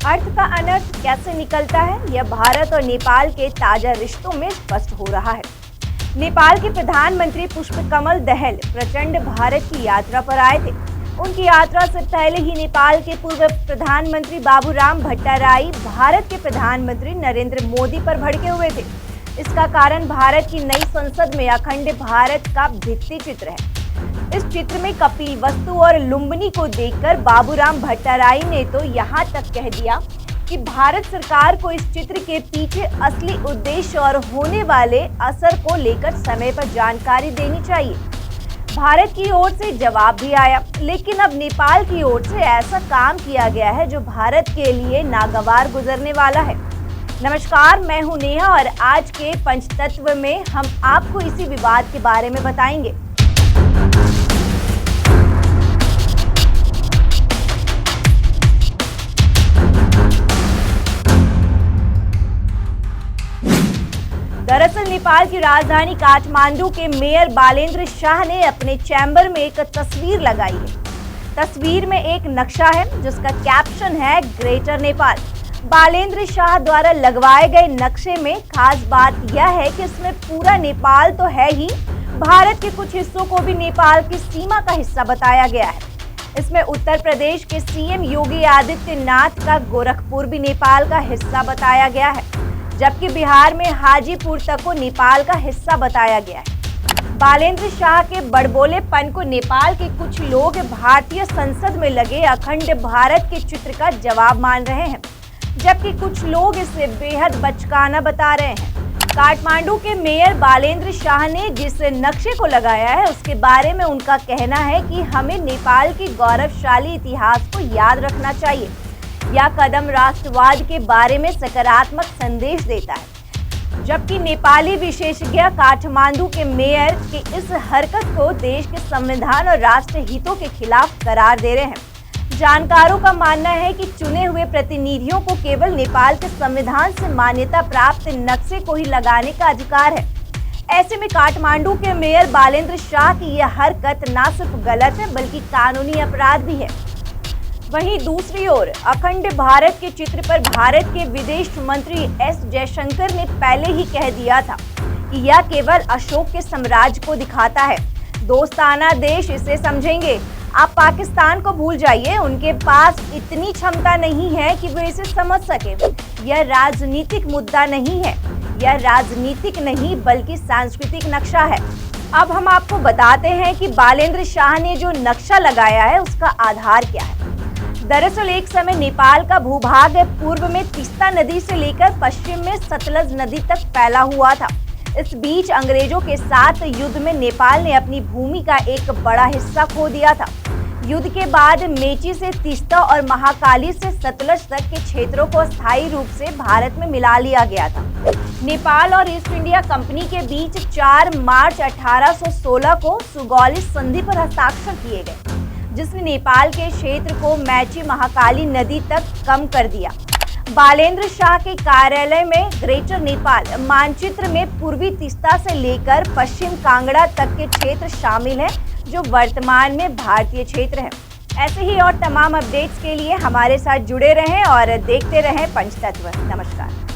अर्थ का अनर्थ कैसे निकलता है, यह भारत और नेपाल के ताजा रिश्तों में स्पष्ट हो रहा है। नेपाल के प्रधानमंत्री पुष्पकमल दहल प्रचंड भारत की यात्रा पर आए थे। उनकी यात्रा से पहले ही नेपाल के पूर्व प्रधानमंत्री बाबूराम भट्टाराई भारत के प्रधानमंत्री नरेंद्र मोदी पर भड़के हुए थे। इसका कारण भारत की नई संसद में अखंड भारत का भित्ति चित्र है। इस चित्र में कपिलवस्तु और लुम्बिनी को देखकर बाबूराम भट्टाराई ने तो यहाँ तक कह दिया कि भारत सरकार को इस चित्र के पीछे असली उद्देश्य और होने वाले असर को लेकर समय पर जानकारी देनी चाहिए। भारत की ओर से जवाब भी आया, लेकिन अब नेपाल की ओर से ऐसा काम किया गया है जो भारत के लिए नागवार गुजरने वाला है। नमस्कार, मैं हूं नेहा और आज के पंचतत्व में हम आपको इसी विवाद के बारे में बताएंगे। दरअसल नेपाल की राजधानी काठमांडू के मेयर बालेन्द्र शाह ने अपने चैम्बर में एक तस्वीर लगाई है। तस्वीर में एक नक्शा है जिसका कैप्शन है ग्रेटर नेपाल। बालेन्द्र शाह द्वारा लगवाए गए नक्शे में खास बात यह है कि इसमें पूरा नेपाल तो है ही, भारत के कुछ हिस्सों को भी नेपाल की सीमा का हिस्सा बताया गया है। इसमें उत्तर प्रदेश के सीएम योगी आदित्यनाथ का गोरखपुर भी नेपाल का हिस्सा बताया गया है, जबकि बिहार में हाजीपुर तक को नेपाल का हिस्सा बताया गया है। बालेन्द्र शाह के बड़बोलेपन को नेपाल के कुछ लोग भारतीय संसद में लगे अखंड भारत के चित्र का जवाब मान रहे हैं, जबकि कुछ लोग इसे बेहद बचकाना बता रहे हैं। काठमांडू के मेयर बालेन्द्र शाह ने जिस नक्शे को लगाया है उसके बारे में उनका कहना है कि हमें नेपाल के गौरवशाली इतिहास को याद रखना चाहिए। यह कदम राष्ट्रवाद के बारे में सकारात्मक संदेश देता है, जबकि नेपाली विशेषज्ञ काठमांडू के मेयर की इस हरकत को देश के संविधान और राष्ट्र हितों के खिलाफ करार दे रहे हैं। जानकारों का मानना है कि चुने हुए प्रतिनिधियों को केवल नेपाल के संविधान से मान्यता प्राप्त नक्शे को ही लगाने का अधिकार है। ऐसे में काठमांडू के मेयर बालेन्द्र शाह की यह हरकत न सिर्फ गलत है बल्कि कानूनी अपराध भी है। वहीं दूसरी ओर अखंड भारत के चित्र पर भारत के विदेश मंत्री एस जयशंकर ने पहले ही कह दिया था कि यह केवल अशोक के साम्राज्य को दिखाता है। दोस्ताना देश इसे समझेंगे। आप पाकिस्तान को भूल जाइए, उनके पास इतनी क्षमता नहीं है कि वे इसे समझ सके। यह राजनीतिक मुद्दा नहीं है, यह राजनीतिक नहीं बल्कि सांस्कृतिक नक्शा है। अब हम आपको बताते हैं कि बालेन्द्र शाह ने जो नक्शा लगाया है उसका आधार क्या है। दरअसल एक समय नेपाल का भूभाग पूर्व में तीस्ता नदी से लेकर पश्चिम में सतलज नदी तक फैला हुआ था। इस बीच अंग्रेजों के साथ युद्ध में नेपाल ने अपनी भूमि का एक बड़ा हिस्सा खो दिया था। युद्ध के बाद मेची से तीस्ता और महाकाली से सतलज तक के क्षेत्रों को स्थायी रूप से भारत में मिला लिया गया था। नेपाल और ईस्ट इंडिया कंपनी के बीच 4 मार्च 1816 को सुगौली संधि पर हस्ताक्षर किए गए, जिसने नेपाल के क्षेत्र को मेची महाकाली नदी तक कम कर दिया। बालेन्द्र शाह के कार्यालय में ग्रेटर नेपाल मानचित्र में पूर्वी तीस्ता से लेकर पश्चिम कांगड़ा तक के क्षेत्र शामिल हैं, जो वर्तमान में भारतीय क्षेत्र है। ऐसे ही और तमाम अपडेट्स के लिए हमारे साथ जुड़े रहें और देखते रहें पंचतत्व। नमस्कार।